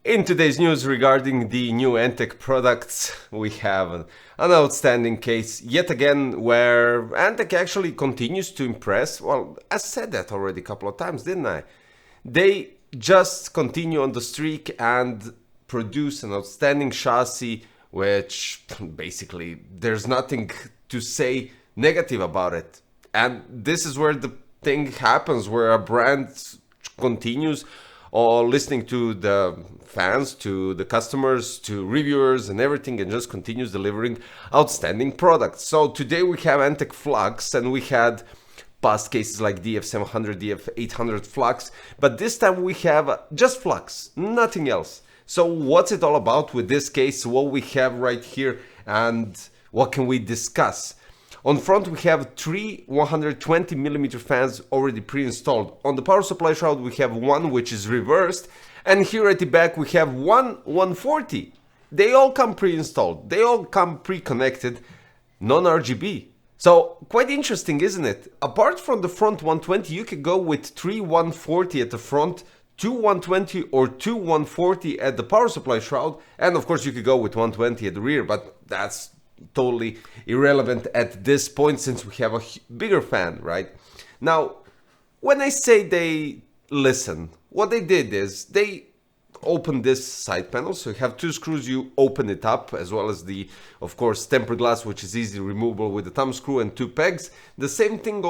In today's news regarding the new ANTEC products, we have an outstanding case yet again where ANTEC actually continues to impress. Well, I said that already a couple of times, didn't I? They just continue on the streak and produce an outstanding chassis, which basically there's nothing to say negative about it. And this is where the thing happens, where a brand continues or listening to the fans, to the customers, to reviewers and everything, and just continues delivering outstanding products. So today we have ANTEC FLUX, and we had past cases like DF700, DF800 FLUX, but this time we have just FLUX, nothing else. So what's it all about with this case, what we have right here, and what can we discuss? On front we have three 120mm fans already pre-installed. On the power supply shroud we have one which is reversed, and here at the back we have one 140. They all come pre-installed, they all come pre-connected, non-RGB. So quite interesting, isn't it? Apart from the front 120, you could go with three 140 at the front, two 120 or two 140 at the power supply shroud, and of course you could go with 120 at the rear, but that's totally irrelevant at this point since we have a bigger fan, right? Now, when I say they listen, what they did is they opened this side panel, so you have two screws, you open it up, as well as the, of course, tempered glass, which is easily removable with the thumb screw and two pegs. The same thing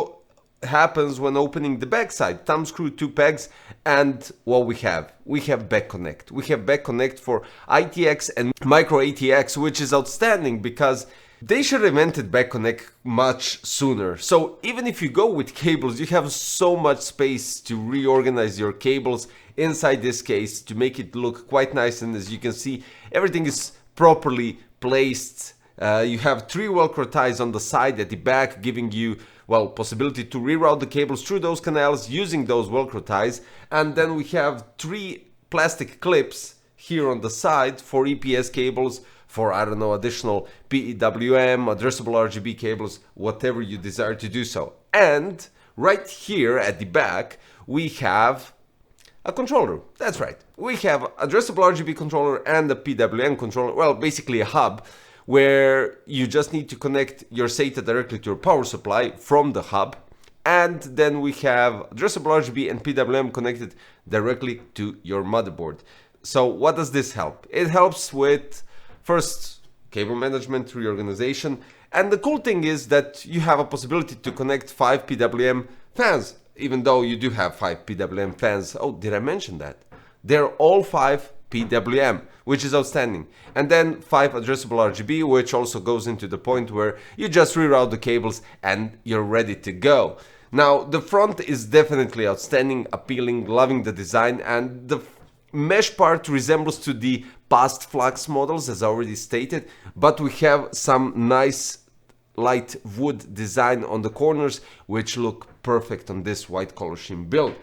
happens when opening the back side, thumb screw, two pegs, and what we have back connect. We have back connect for ITX and micro ATX, which is outstanding because they should have invented back connect much sooner. So even if you go with cables, you have so much space to reorganize your cables inside this case to make it look quite nice, and as you can see, everything is properly placed. You have three Velcro ties on the side at the back, giving you, well, possibility to reroute the cables through those canals using those Velcro ties. And then we have three plastic clips here on the side for EPS cables, for, I don't know, additional PWM, addressable RGB cables, whatever you desire to do so. And right here at the back, we have a controller. That's right. We have addressable RGB controller and a PWM controller, well, basically a hub, where you just need to connect your SATA directly to your power supply from the hub. And then we have addressable RGB and PWM connected directly to your motherboard. So what does this help? It helps with, first, cable management, reorganization. And the cool thing is that you have a possibility to connect 5 PWM fans, even though you do have 5 PWM fans. Oh, did I mention that? They're all 5 PWM, which is outstanding. And then 5 addressable RGB, which also goes into the point where you just reroute the cables and you're ready to go. Now, the front is definitely outstanding, appealing, loving the design, and the mesh part resembles to the past Flux models, as I already stated, but we have some nice light wood design on the corners, which look perfect on this white color scheme build.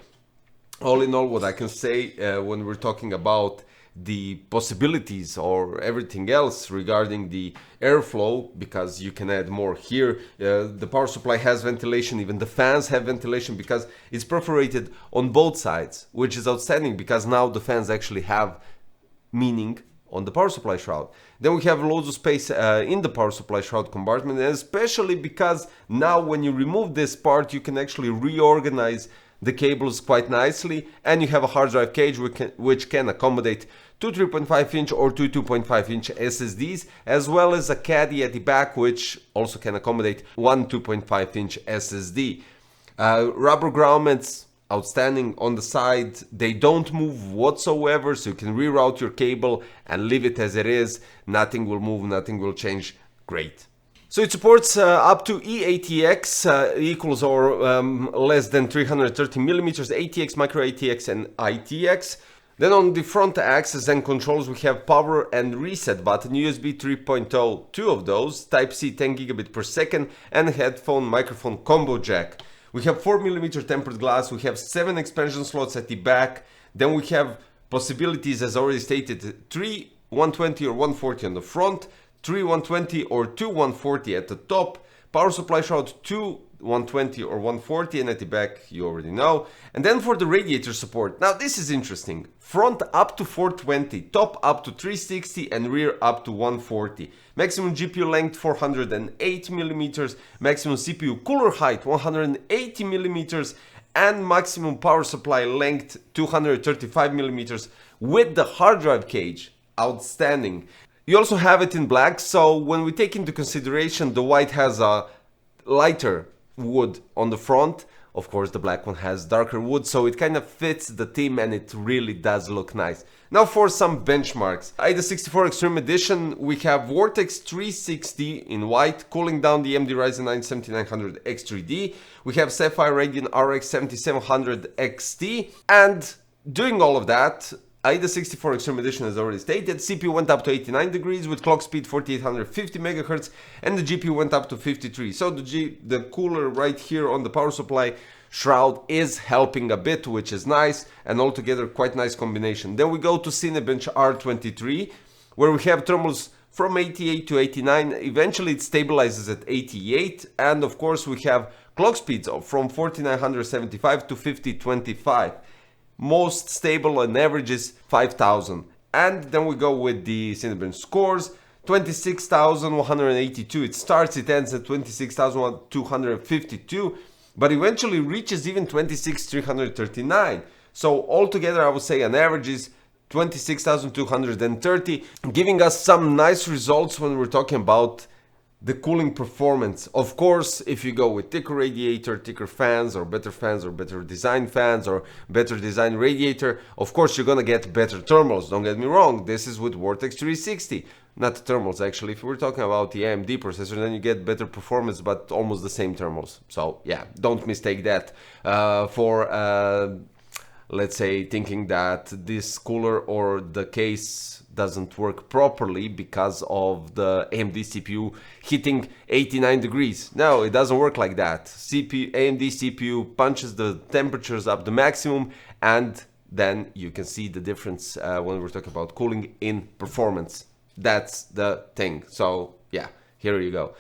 All in all, what I can say when we're talking about the possibilities or everything else regarding the airflow, because you can add more here, the power supply has ventilation, even the fans have ventilation because it's perforated on both sides, which is outstanding because now the fans actually have meaning on the power supply shroud. Then we have loads of space in the power supply shroud compartment, and especially because now when you remove this part you can actually reorganize the cables quite nicely, and you have a hard drive cage which can accommodate two 3.5 inch or two 2.5 inch SSDs, as well as a caddy at the back which also can accommodate one 2.5 inch SSD. Rubber grommets, outstanding on the side. They don't move whatsoever, so you can reroute your cable and leave it as it is. Nothing will move, nothing will change. Great. So it supports up to eATX equals or less than 330mm, ATX, micro ATX and ITX. Then on the front axis and controls we have power and reset button, USB 3.0, two of those, Type-C 10 gigabit per second, and headphone microphone combo jack. We have 4mm tempered glass, we have 7 expansion slots at the back, then we have possibilities, as already stated, 3 120 or 140 on the front, 3 120 or 2 140 at the top, power supply shroud, 2 120 or 140, and at the back you already know. And then for the radiator support, now this is interesting. Front up to 420, top up to 360, and rear up to 140. Maximum GPU length 408 millimeters, maximum CPU cooler height 180 millimeters, and maximum power supply length 235 millimeters with the hard drive cage. Outstanding. You also have it in black, so when we take into consideration the white has a lighter wood on the front, of course the black one has darker wood, so it kind of fits the theme and it really does look nice. Now for some benchmarks. AIDA64 Extreme Edition, we have VORTEX 360 in white, cooling down the AMD Ryzen 9 7900 X3D. We have Sapphire Radeon RX 7700 XT, and doing all of that, AIDA64 Extreme Edition has already stated, CPU went up to 89 degrees with clock speed 4850 MHz, and the GPU went up to 53. So the cooler right here on the power supply shroud is helping a bit, which is nice, and altogether quite nice combination. Then we go to Cinebench R23, where we have thermals from 88 to 89. Eventually it stabilizes at 88, and of course we have clock speeds from 4975 to 5025. Most stable and average is 5000. And then we go with the Cinebench scores. 26,182. It starts, it ends at 26,252, but eventually reaches even 26,339. So altogether I would say an average is 26,230, giving us some nice results when we're talking about the cooling performance. Of course, if you go with thicker radiator, thicker fans, or better design fans, or better design radiator, of course you're gonna get better thermals. Don't get me wrong, this is with VORTEX 360. Not thermals actually, if we're talking about the AMD processor, then you get better performance, but almost the same thermals. So yeah, don't mistake that for let's say thinking that this cooler or the case doesn't work properly because of the AMD CPU hitting 89 degrees. No, it doesn't work like that. AMD CPU punches the temperatures up the maximum, and then you can see the difference when we're talking about cooling in performance. That's the thing. So yeah, here you go.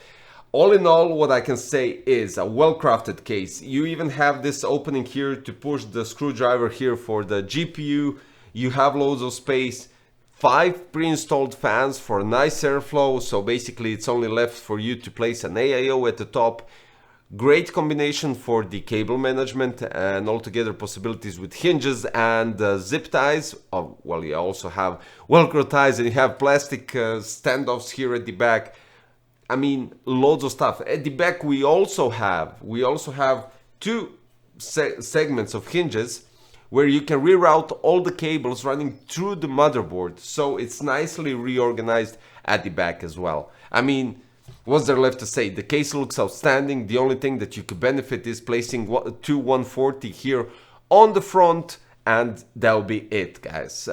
All in all, what I can say is a well-crafted case. You even have this opening here to push the screwdriver here for the GPU. You have loads of space. 5 pre-installed fans for nice airflow, so basically it's only left for you to place an AIO at the top. Great combination for the cable management, and altogether possibilities with hinges and zip ties. Oh, well, you also have Velcro ties, and you have plastic standoffs here at the back. I mean, loads of stuff. At the back we also have 2 segments of hinges where you can reroute all the cables running through the motherboard, so it's nicely reorganized at the back as well. I mean, what's there left to say? The case looks outstanding. The only thing that you could benefit is placing 2 140 here on the front, and that'll be it, guys.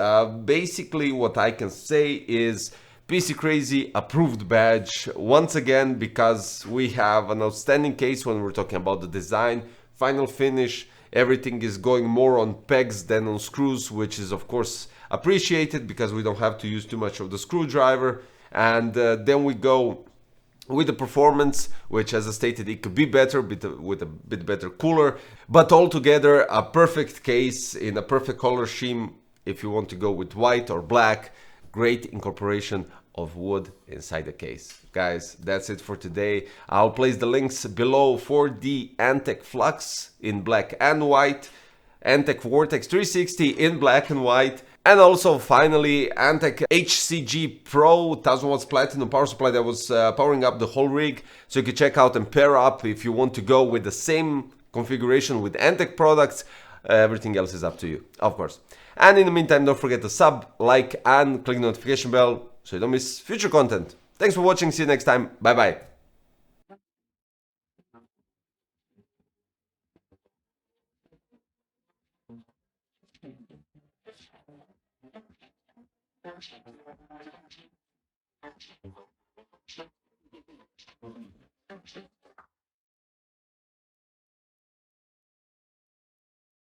Basically what I can say is PC Crazy approved badge once again, because we have an outstanding case when we're talking about the design, final finish. Everything is going more on pegs than on screws, which is of course appreciated because we don't have to use too much of the screwdriver. And then we go with the performance, which, as I stated, it could be better with a bit better cooler, but altogether a perfect case in a perfect color scheme. If you want to go with white or black, great incorporation of wood inside the case. Guys, that's it for today. I'll place the links below for the ANTEC FLUX in black and white, ANTEC VORTEX 360 in black and white, and also finally ANTEC HCG Pro 1000 watts platinum power supply that was powering up the whole rig. So you can check out and pair up if you want to go with the same configuration with ANTEC products. Everything else is up to you, of course. And in the meantime, don't forget to sub, like, and click the notification bell so you don't miss future content. Thanks for watching. See you next time. Bye bye.